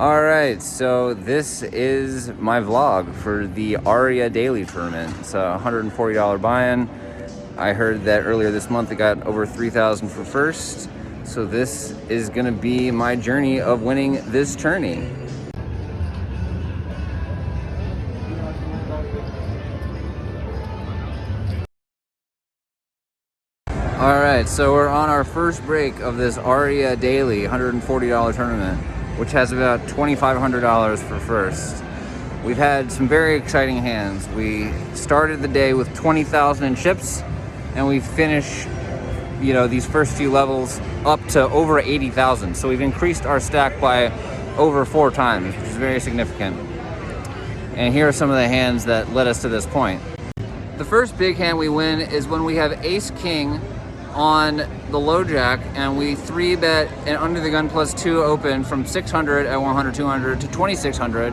All right, so this is my vlog for the Aria Daily tournament. It's a $140 buy-in. I heard that earlier this month it got over 3,000 for first. So this is gonna be my journey of winning this tourney. All right, so we're on our first break of this Aria Daily $140 tournament, which has about $2,500 for first. We've had some very exciting hands. We started the day with 20,000 in chips, and we finish, these first few levels up to over 80,000. So we've increased our stack by over 4 times, which is very significant. And here are some of the hands that led us to this point. The first big hand we win is when we have Ace King on the low jack, and we 3-bet an under the gun +2 open from 600 at 100, 200 to 2,600.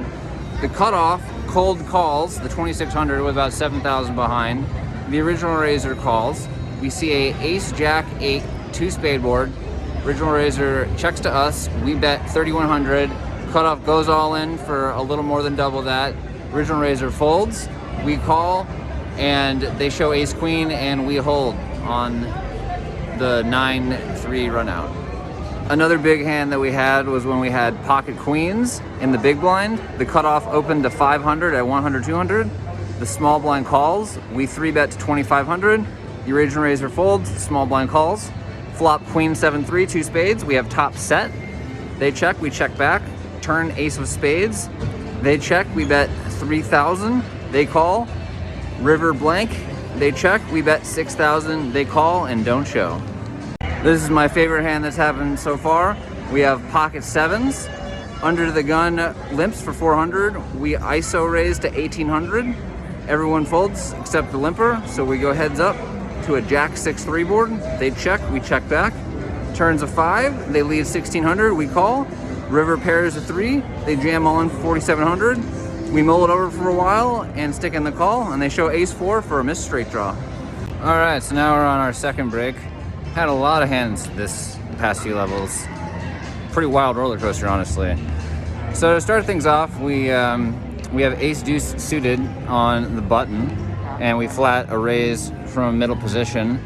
The cutoff cold calls the 2,600 with about 7,000 behind. The original raiser calls. We see a Ace Jack 8 2-spade board. Original raiser checks to us. We bet 3,100. Cutoff goes all in for a little more than double that. Original raiser folds. We call, and they show Ace Queen, and we hold on the 9-3 run out. Another big hand that we had was when we had pocket queens in the big blind. The cutoff opened to 500 at 100, 200. The small blind calls. We 3-bet to 2,500. The original raiser folds. The small blind calls. Flop queen 7-3, 2 spades. We have top set. They check. We check back. Turn ace of spades. They check. We bet 3,000. They call. River blank. They check. We bet 6,000. They call and don't show. This is my favorite hand that's happened so far. We have pocket sevens. Under the gun limps for 400. We ISO raise to 1,800. Everyone folds except the limper. So we go heads up to a jack 6-3 board. They check. We check back. Turns a 5. They lead 1,600. We call. River pairs a 3. They jam all in for 4,700. We mull it over for a while and stick in the call, and they show ace 4 for a missed straight draw. All right, so now we're on our second break. Had a lot of hands this past few levels. Pretty wild roller coaster, honestly. So to start things off, we have ace deuce suited on the button, and we flat a raise from middle position.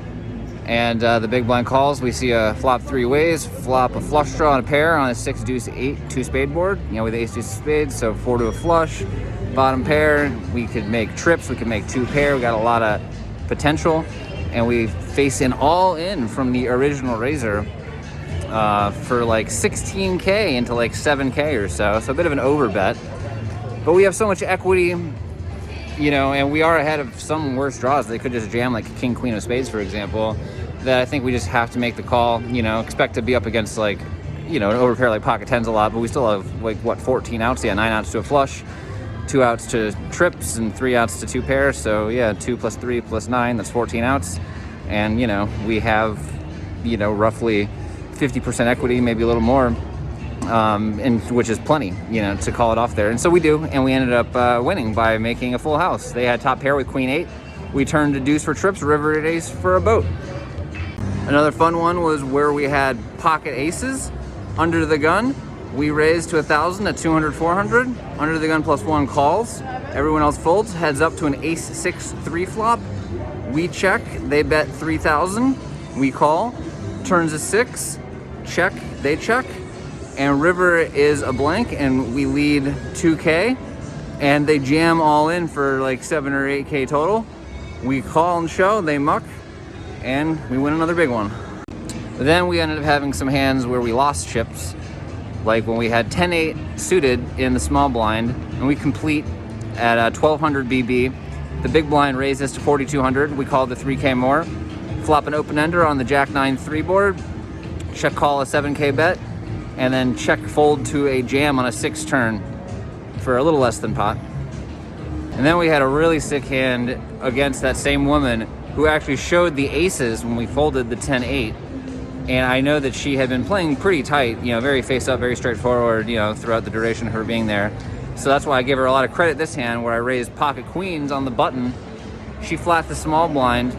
And the big blind calls. We see a flop 3 ways, flop a flush draw and a pair on a 6 deuce 8 2-spade board. With ace deuce spades, so 4 to a flush. Bottom pair, we could make trips, we could make 2 pair. We got a lot of potential, and we face in all in from the original raiser for like 16K into like 7K or so. So a bit of an over bet, but we have so much equity. And we are ahead of some worse draws. They could just jam like king, queen of spades, for example, that I think we just have to make the call. Expect to be up against an overpair like pocket tens a lot, but we still have 14 outs? 9 outs to a flush, 2 outs to trips, and 3 outs to 2 pairs. So 2 plus 3 plus 9, that's 14 outs. And, we have, roughly 50% equity, maybe a little more. Which is plenty, to call it off there. And so we do, and we ended up winning by making a full house. They had top pair with queen 8. We turned to deuce for trips, river at ace for a boat. Another fun one was where we had pocket aces under the gun. We raised to 1,000 at 200, 400. Under the gun +1 calls. Everyone else folds, heads up to an ace 6-3 flop. We check, they bet 3,000. We call, turns a 6, check, they check. And river is a blank, and we lead 2K, and they jam all in for like 7 or 8K total. We call and show, they muck, and we win another big one. But then we ended up having some hands where we lost chips, like when we had 10-8 suited in the small blind, and we complete at 1,200 BB. The big blind raised us to 4,200. We called the 3K more. Flop an open ender on the jack 9-3 board. Check call a 7K bet. And then check fold to a jam on a 6 turn for a little less than pot. And then we had a really sick hand against that same woman who actually showed the aces when we folded the 10-8. And I know that she had been playing pretty tight, very face up, very straightforward, throughout the duration of her being there. So that's why I give her a lot of credit this hand, where I raised pocket queens on the button. She flat the small blind.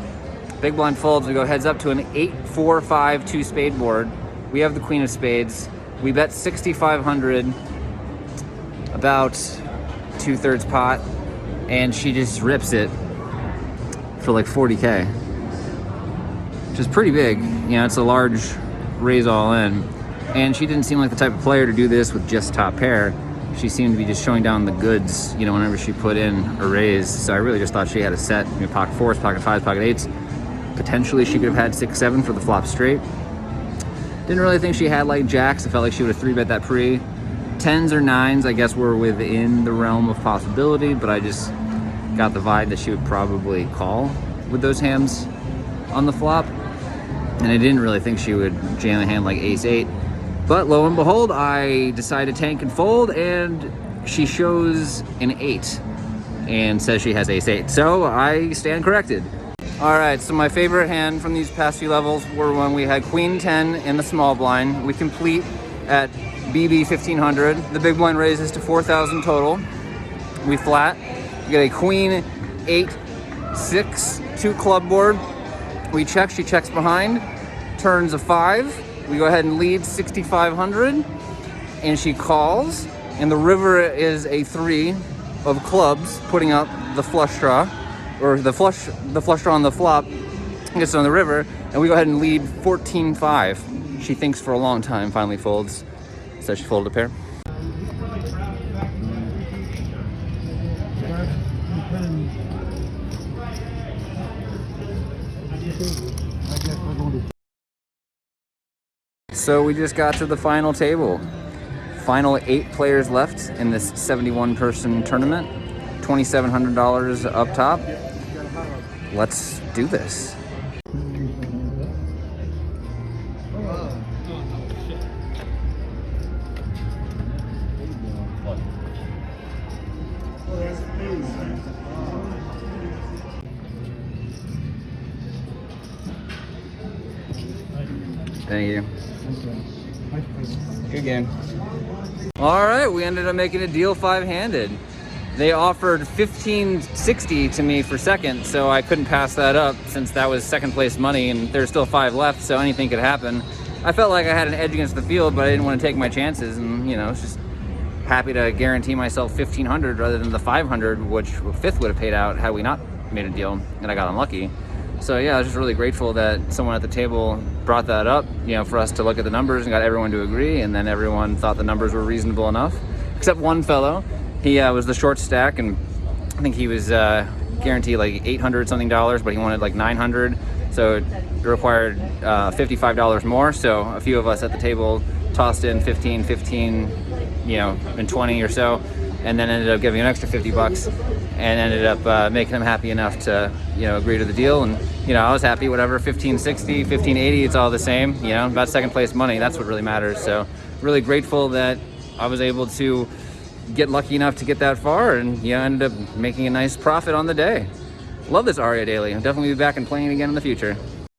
Big blind folds, we go heads up to an 8-4-5 2-spade board. We have the queen of spades. We bet 6,500. about 2/3 pot, and she just rips it for like 40K, which is pretty big. You know, it's a large raise all in, and she didn't seem like the type of player to do this with just top pair. She seemed to be just showing down the goods, you know, whenever she put in a raise. So I really just thought she had a set, you know, pocket fours, pocket fives, pocket eights. Potentially she could have had 6-7 for the flop straight. Didn't really think she had like jacks. I felt like she would have 3-bet that pre. 10s or 9s, I guess, were within the realm of possibility, but I just got the vibe that she would probably call with those hands on the flop. And I didn't really think she would jam a hand like ace-8. But lo and behold, I decided to tank and fold, and she shows an 8 and says she has ace-8. So I stand corrected. All right, so my favorite hand from these past few levels were when we had queen 10 in the small blind. We complete at BB 1500. The big blind raises to 4,000 total. We flat. We get a queen 8-6, 2 club board. We check, she checks behind, turns a 5. We go ahead and lead 6,500, and she calls, and the river is a 3 of clubs, putting up the flush draw, or the flush draw on the flop gets on the river, and we go ahead and lead 14-5. She thinks for a long time, finally folds, so she folded a pair. So we just got to the final table. Final 8 players left in this 71-person tournament. $2,700 up top. Let's do this. Thank you. Good game. All right, we ended up making a deal 5-handed. They offered $15.60 to me for second, so I couldn't pass that up since that was second place money, and there's still 5 left, so anything could happen. I felt like I had an edge against the field, but I didn't want to take my chances, and you know, it's just happy to guarantee myself $1,500 rather than the $500, which fifth would have paid out had we not made a deal, and I got unlucky. So yeah, I was just really grateful that someone at the table brought that up, you know, for us to look at the numbers and got everyone to agree, and then everyone thought the numbers were reasonable enough, except one fellow. He was the short stack, and I think he was guaranteed like $800 something, but he wanted like 900, so it required $55 more. So a few of us at the table tossed in 15, you know, and 20 or so, and then ended up giving an extra $50 and ended up making him happy enough to, you know, agree to the deal. And you know, I was happy, whatever, 1560, 1580, it's all the same, you know, about second place money, that's what really matters. So really grateful that I was able to get lucky enough to get that far, and you know, ended up making a nice profit on the day. Love this Aria Daily. I'll definitely be back and playing again in the future.